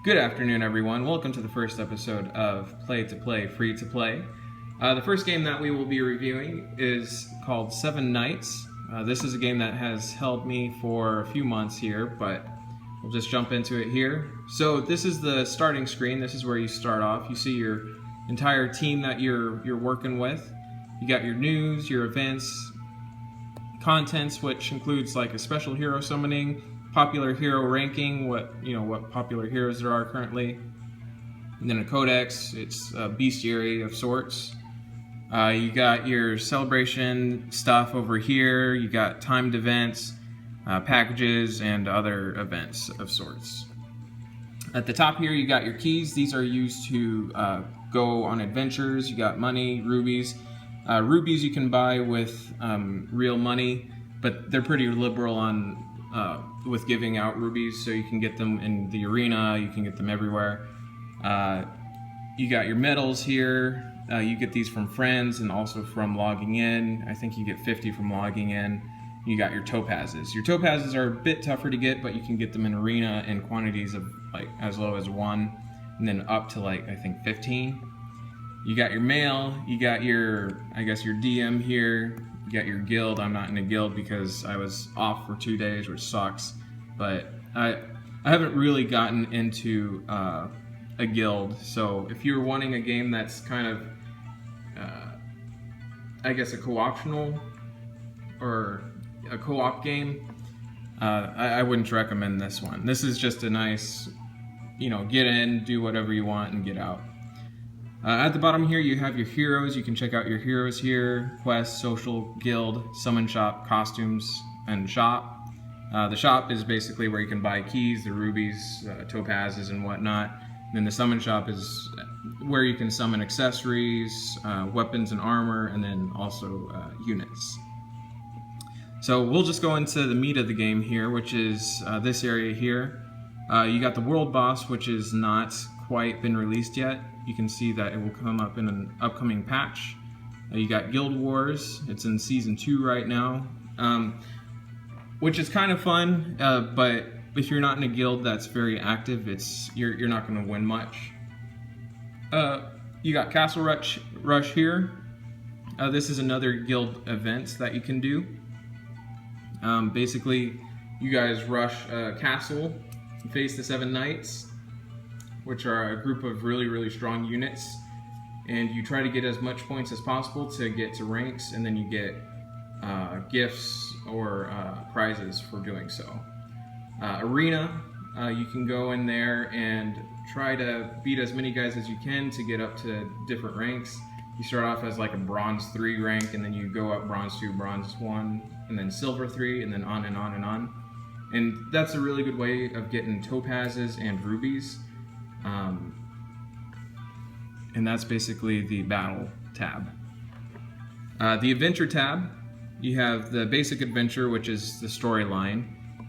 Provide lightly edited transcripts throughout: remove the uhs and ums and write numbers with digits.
Good afternoon, everyone. Welcome to the first episode of Play to Play, Free to Play. The first game that we will be reviewing is called 7 Nights. This is a game that has held me for a few months here, but we'll just jump into it here. So this is the starting screen. This is where you start off. You see your entire team that you're working with. You got your news, your events, contents, which includes like a special hero summoning, popular hero ranking, what popular heroes there are currently, and then a codex. It's a bestiary of sorts. You got your celebration stuff over here. You got timed events, packages, and other events of sorts. At the top here, you got your keys. These are used to go on adventures. You got money, rubies. Rubies you can buy with real money, but they're pretty liberal on with giving out rubies, so you can get them in the arena, you can get them everywhere. You got your medals here. You get these from friends and also from logging in. I think you get 50 from logging in. You got your topazes. Your topazes are a bit tougher to get, but you can get them in arena in quantities of like as low as 1 and then up to like I think 15. You got your mail, you got your your DM here. You got your guild. I'm not in a guild because I was off for 2 days, which sucks. But I haven't really gotten into a guild. So if you're wanting a game that's kind of, a co-optional or a co-op game, I wouldn't recommend this one. This is just a nice, get in, do whatever you want, and get out. At the bottom here, you have your heroes. You can check out your heroes here: quest, social, guild, summon shop, costumes, and shop. The shop is basically where you can buy keys, the rubies, topazes, and whatnot. And then the summon shop is where you can summon accessories, weapons and armor, and then also units. So we'll just go into the meat of the game here, which is this area here. You got the world boss, which is not quite been released yet. You can see that it will come up in an upcoming patch. You got Guild Wars. It's in Season 2 right now, which is kind of fun, but if you're not in a guild that's very active, you're not going to win much. You got Castle Rush here. This is another guild event that you can do. Basically, you guys rush a castle, face the 7 knights, which are a group of really, really strong units, and you try to get as much points as possible to get to ranks, and then you get gifts or prizes for doing so. Arena, you can go in there and try to beat as many guys as you can to get up to different ranks. You start off as like a bronze 3 rank, and then you go up bronze 2, bronze 1, and then silver 3, and then on and on and on. And that's a really good way of getting topazes and rubies. And that's basically the battle tab. The adventure tab, you have the basic adventure, which is the storyline.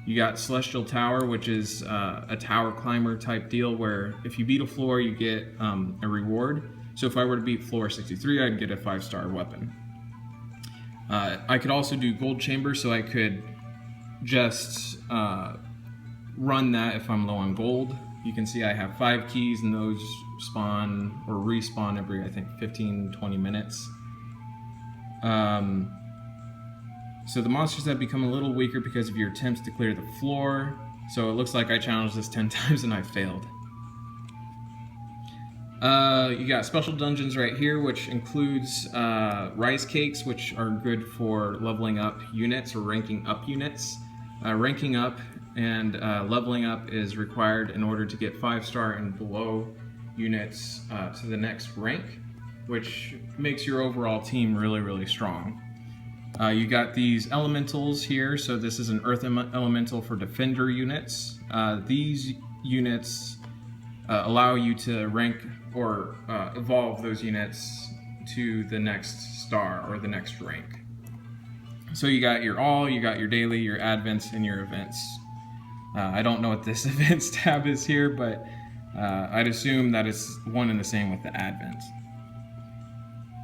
You got Celestial Tower, which is a tower climber type deal where if you beat a floor, you get a reward. So if I were to beat floor 63, I'd get a 5-star weapon. I could also do gold chamber, so I could just run that if I'm low on gold. You can see I have 5 keys, and those spawn or respawn every, I think, 15-20 minutes. So the monsters have become a little weaker because of your attempts to clear the floor. So it looks like I challenged this 10 times and I failed. You got special dungeons right here, which includes rice cakes, which are good for leveling up units or ranking up units. Ranking up and leveling up is required in order to get 5-star and below units to the next rank, which makes your overall team really, really strong. You got these elementals here, so this is an earth elemental for defender units. These units allow you to rank or evolve those units to the next star or the next rank. So you got your all, you got your daily, your advents, and your events. I don't know what this events tab is here, but I'd assume that it's one and the same with the advents.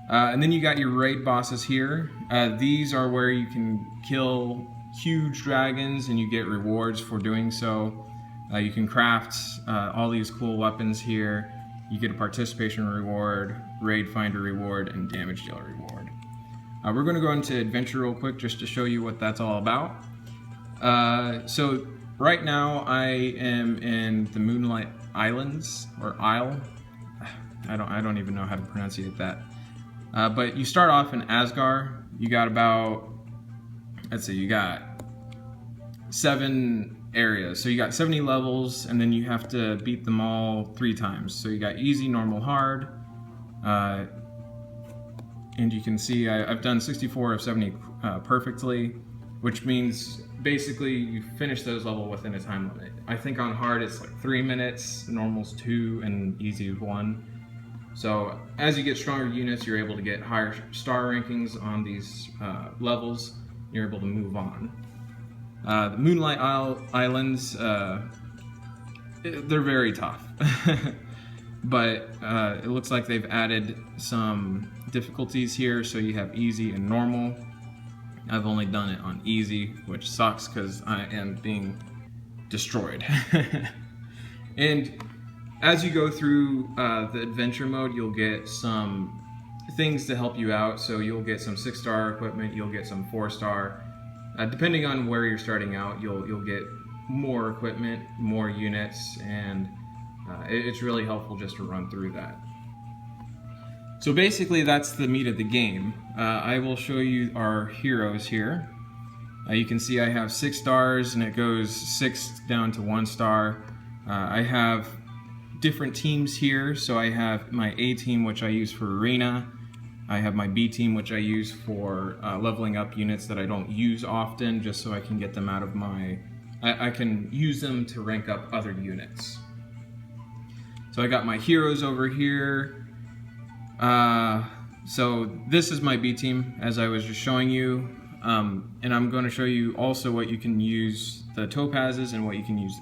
And then you got your raid bosses here. These are where you can kill huge dragons and you get rewards for doing so. You can craft all these cool weapons here. You get a participation reward, raid finder reward, and damage dealer reward. We're going to go into adventure real quick just to show you what that's all about. So right now I am in the Moonlight Islands, or Isle. I don't even know how to pronounce that. But you start off in Asgard. You got about, let's see, you got 7 areas. So you got 70 levels, and then you have to beat them all 3 times. So you got easy, normal, hard. And you can see I've done 64 of 70 perfectly, which means basically you finish those levels within a time limit. I think on hard it's like 3 minutes, normal's 2, and easy is 1. So as you get stronger units, you're able to get higher star rankings on these levels. You're able to move on. The Moonlight Islands, they're very tough. But it looks like they've added some difficulties here, so you have easy and normal. I've only done it on easy, which sucks because I am being destroyed. And as you go through the adventure mode, you'll get some things to help you out. So you'll get some 6-star equipment, you'll get some 4-star. Depending on where you're starting out, you'll get more equipment, more units, and it's really helpful just to run through that. So basically that's the meat of the game. I will show you our heroes here. You can see I have 6 stars and it goes 6 down to 1 star. I have different teams here. So I have my A team, which I use for arena. I have my B team, which I use for leveling up units that I don't use often, just so I can get them out of my... I can use them to rank up other units. So I got my heroes over here. So this is my B team, as I was just showing you. And I'm going to show you also what you can use the topazes and what you can use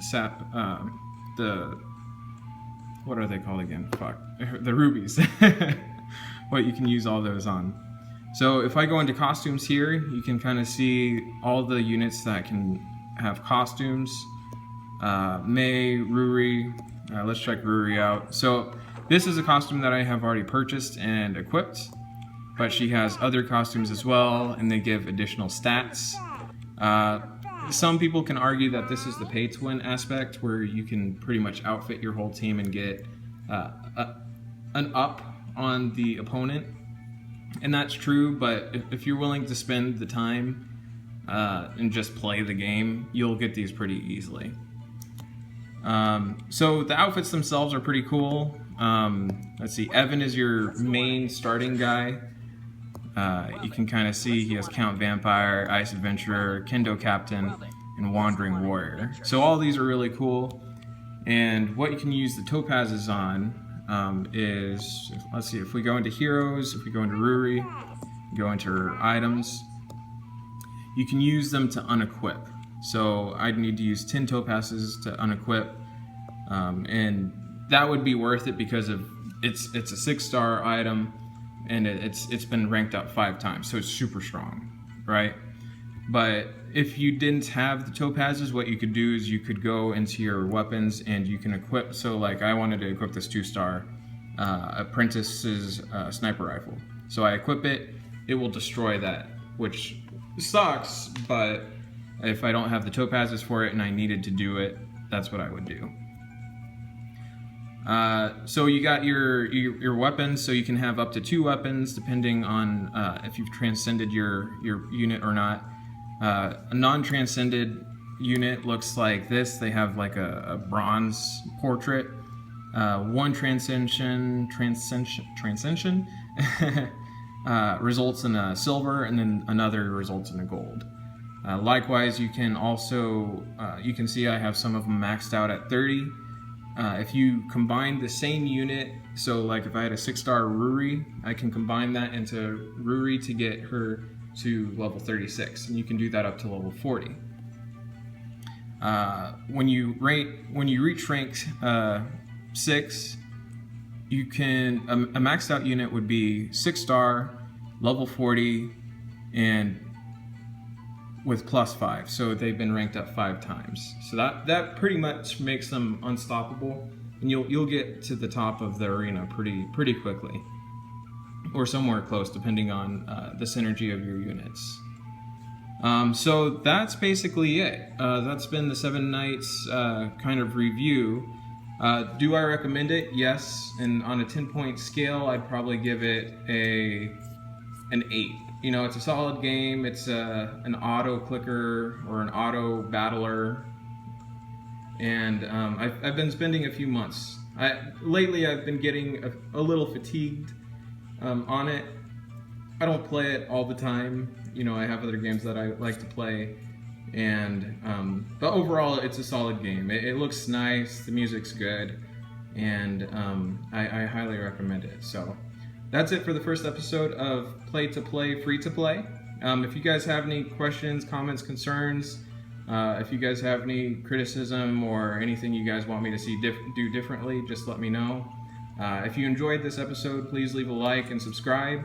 what are they called again? Fuck. The rubies. What you can use all those on. So if I go into costumes here, you can kind of see all the units that can have costumes. Mei, Ruri. Let's check Ruri out. So this is a costume that I have already purchased and equipped, but she has other costumes as well, and they give additional stats. Some people can argue that this is the pay-to-win aspect, where you can pretty much outfit your whole team and get an up on the opponent, and that's true, but if you're willing to spend the time and just play the game, you'll get these pretty easily. So the outfits themselves are pretty cool. Let's see, Evan is your main starting guy. You can kind of see he has Count Vampire, Ice Adventurer, Kendo Captain, and Wandering Warrior. So all these are really cool. And what you can use the topazes on is, let's see, if we go into heroes, if we go into Ruri, go into her items, you can use them to unequip. So I'd need to use 10 topazes to unequip, and that would be worth it because of it's a 6-star item, and it's been ranked up 5 times, so it's super strong, right? But if you didn't have the topazes, what you could do is you could go into your weapons and you can equip. So like I wanted to equip this 2-star Apprentice's sniper rifle. So I equip it, it will destroy that, which sucks, but if I don't have the topazes for it and I needed to do it, that's what I would do. So you got your weapons, so you can have up to 2 weapons depending on if you've transcended your unit or not. A non-transcended unit looks like this. They have like a bronze portrait. One transcension results in a silver, and then another results in a gold. Likewise, you can also you can see I have some of them maxed out at 30. If you combine the same unit, so like if I had a 6-star Ruri, I can combine that into Ruri to get her to level 36, and you can do that up to level 40. When you reach rank 6, you can a maxed out unit would be 6-star, level 40, and with +5, so they've been ranked up 5 times. So that pretty much makes them unstoppable, and you'll get to the top of the arena pretty quickly, or somewhere close, depending on the synergy of your units. So that's basically it. That's been the 7 Nights kind of review. Do I recommend it? Yes. And on a 10-point scale, I'd probably give it an 8. You know, it's a solid game. It's an auto clicker or an auto battler, and I've been spending a few months. Lately, I've been getting a little fatigued on it. I don't play it all the time. You know, I have other games that I like to play, and but overall, it's a solid game. It looks nice. The music's good, and I highly recommend it. So. That's it for the first episode of Play to Play, Free to Play. If you guys have any questions, comments, concerns, if you guys have any criticism or anything you guys want me to see do differently, just let me know. If you enjoyed this episode, please leave a like and subscribe.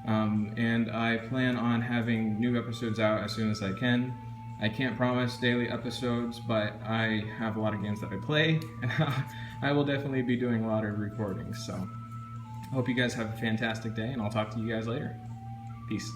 And I plan on having new episodes out as soon as I can. I can't promise daily episodes, but I have a lot of games that I play, and I will definitely be doing a lot of recordings. So. I hope you guys have a fantastic day, and I'll talk to you guys later. Peace.